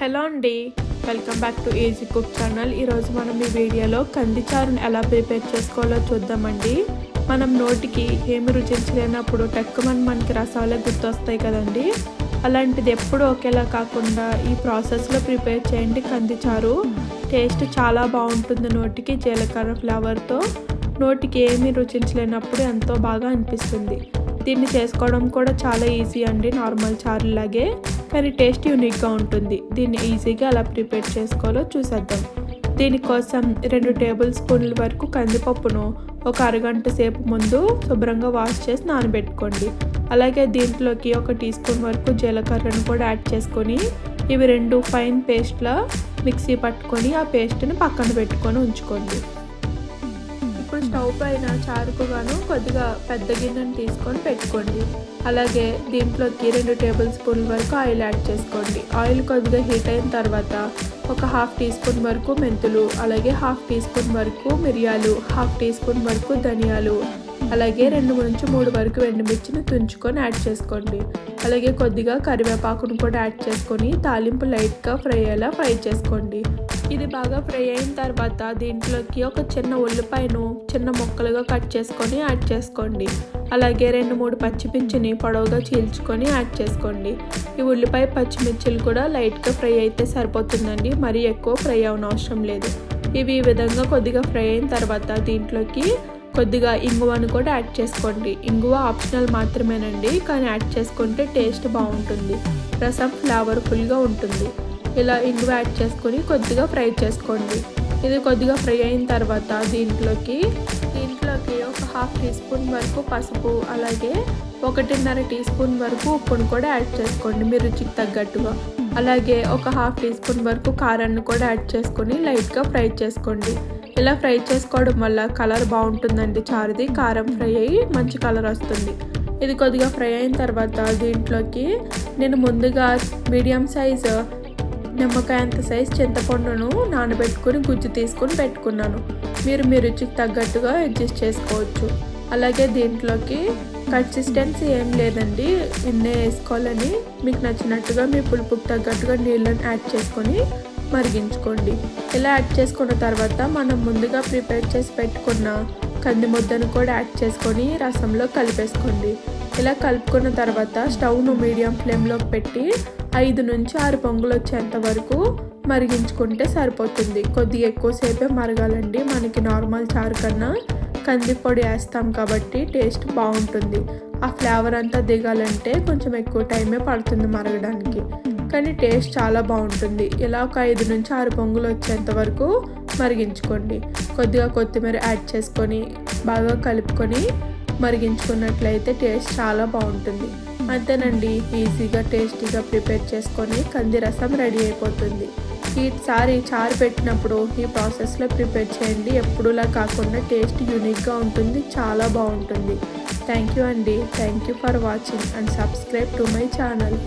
Hello అండి, welcome back to easy cook channel. ఈరోజు మనం ఈ వీడియోలో కంది చారుని ఎలా ప్రిపేర్ చేసుకోవాలో చూద్దామండి. మనం నోటికి ఏమి రుచించలేనప్పుడు టక్కుమని మనకి రసాలే గుర్తొస్తాయి కదండి. అలాంటిది ఎప్పుడు ఒకేలా కాకుండా ఈ ప్రాసెస్లో ప్రిపేర్ చేయండి. కంది చారు టేస్ట్ చాలా బాగుంటుంది. నోటికి జీలకర్ర ఫ్లేవర్తో నోటికి ఏమీ రుచించలేనప్పుడు ఎంతో బాగా అనిపిస్తుంది. దీన్ని చేసుకోవడం కూడా చాలా ఈజీ అండి, నార్మల్ చారులాగే, కానీ టేస్ట్ యూనిక్గా ఉంటుంది. దీన్ని ఈజీగా ఎలా ప్రిపేర్ చేసుకోవాలో చూసేద్దాం. దీనికోసం 2 టేబుల్ స్పూన్ల వరకు కందిపప్పును ఒక అరగంట సేపు ముందు శుభ్రంగా వాష్ చేసి నానబెట్టుకోండి. అలాగే దీంట్లోకి 1 టీ స్పూన్ వరకు జీలకర్రను కూడా యాడ్ చేసుకొని ఇవి 2 ఫైన్ పేస్ట్లా మిక్సీ పట్టుకొని ఆ పేస్ట్ని పక్కన పెట్టుకొని ఉంచుకోండి. ఇప్పుడు స్టవ్ పైన చారుకు గాను కొద్దిగా పెద్ద గిన్నెను తీసుకొని పెట్టుకోండి. అలాగే దీంట్లోకి 2 టేబుల్ స్పూన్ల వరకు ఆయిల్ యాడ్ చేసుకోండి. ఆయిల్ కొద్దిగా హీట్ అయిన తర్వాత ఒక 1/2 టీ స్పూన్ వరకు మెంతులు, అలాగే 1/2 టీ స్పూన్ వరకు మిరియాలు, 1/2 టీ స్పూన్ వరకు ధనియాలు, అలాగే 2 నుంచి 3 వరకు ఎండుమిర్చిని తుంచుకొని యాడ్ చేసుకోండి. అలాగే కొద్దిగా కరివేపాకును కూడా యాడ్ చేసుకొని తాలింపు లైట్గా ఫ్రై అయ్యేలా ఫ్రై చేసుకోండి. ఇది బాగా ఫ్రై అయిన తర్వాత దీంట్లోకి ఒక చిన్న ఉల్లిపాయను చిన్న ముక్కలుగా కట్ చేసుకొని యాడ్ చేసుకోండి. అలాగే 2-3 పచ్చిమిర్చిని పొడవుగా చీల్చుకొని యాడ్ చేసుకోండి. ఈ ఉల్లిపాయ పచ్చిమిర్చిలు కూడా లైట్గా ఫ్రై అయితే సరిపోతుందండి, మరీ ఎక్కువ ఫ్రై అవనవసరం లేదు. ఇవి ఈ విధంగా కొద్దిగా ఫ్రై అయిన తర్వాత దీంట్లోకి కొద్దిగా ఇంగువను కూడా యాడ్ చేసుకోండి. ఇంగువ ఆప్షనల్ మాత్రమేనండి, కానీ యాడ్ చేసుకుంటే టేస్ట్ బాగుంటుంది, రసం ఫ్లేవర్ఫుల్గా ఉంటుంది. ఇలా ఇంగువ యాడ్ చేసుకొని కొద్దిగా ఫ్రై చేసుకోండి. ఇది కొద్దిగా ఫ్రై అయిన తర్వాత దీంట్లోకి ఒక 1/2 టీ స్పూన్ వరకు పసుపు, అలాగే 1.5 టీ స్పూన్ వరకు ఉప్పును కూడా యాడ్ చేసుకోండి మీ రుచికి తగ్గట్టుగా. అలాగే ఒక 1/2 టీ స్పూన్ వరకు కారాన్ని కూడా యాడ్ చేసుకొని లైట్గా ఫ్రై చేసుకోండి. ఇలా ఫ్రై చేసుకోవడం వల్ల కలర్ బాగుంటుందండి చారుది, కారం ఫ్రై అయ్యి మంచి కలర్ వస్తుంది. ఇది కొద్దిగా ఫ్రై అయిన తర్వాత దీంట్లోకి నేను ముందుగా మీడియం సైజు నిమ్మకాయ అంత సైజు చింతపండును నానబెట్టుకుని గుజ్జు తీసుకొని పెట్టుకున్నాను. మీరు మీ రుచికి తగ్గట్టుగా అడ్జస్ట్ చేసుకోవచ్చు. అలాగే దీంట్లోకి కన్సిస్టెన్సీ ఏం లేదండి, ఇన్నే వేసుకోవాలని మీకు నచ్చినట్టుగా మీ పులుపుకి తగ్గట్టుగా నీళ్ళని యాడ్ చేసుకొని మరిగించుకోండి. ఇలా యాడ్ చేసుకున్న తర్వాత మనం ముందుగా ప్రిపేర్ చేసి పెట్టుకున్న కంది ముద్దను కూడా యాడ్ చేసుకొని రసంలో కలిపేసుకోండి. ఇలా కలుపుకున్న తర్వాత స్టవ్ను మీడియం ఫ్లేమ్లోకి పెట్టి 5 నుంచి 6 పొంగులు వచ్చేంత వరకు మరిగించుకుంటే సరిపోతుంది. కొద్దిగా ఎక్కువసేపే మరగాలండి, మనకి నార్మల్ చారు కన్నా కంది పొడి వేస్తాం కాబట్టి టేస్ట్ బాగుంటుంది. ఆ ఫ్లేవర్ అంతా దిగాలంటే కొంచెం ఎక్కువ టైమే పడుతుంది మరగడానికి, కానీ టేస్ట్ చాలా బాగుంటుంది. ఇలా ఒక 5 నుంచి 6 పొంగులు వచ్చేంత వరకు మరిగించుకోండి. కొద్దిగా కొత్తిమీర యాడ్ చేసుకొని బాగా కలుపుకొని మరిగించుకున్నట్లయితే టేస్ట్ చాలా బాగుంటుంది. అంతేనండి, ఈజీగా టేస్టీగా ప్రిపేర్ చేసుకొని కంది రసం రెడీ అయిపోతుంది. ఈసారి చారు పెట్టినప్పుడు ఈ ప్రాసెస్లో ప్రిపేర్ చేయండి. ఎప్పుడులా కాకుండా టేస్ట్ యూనిక్గా ఉంటుంది, చాలా బాగుంటుంది. థ్యాంక్ యూ అండి. Thank you for watching and subscribe to my channel.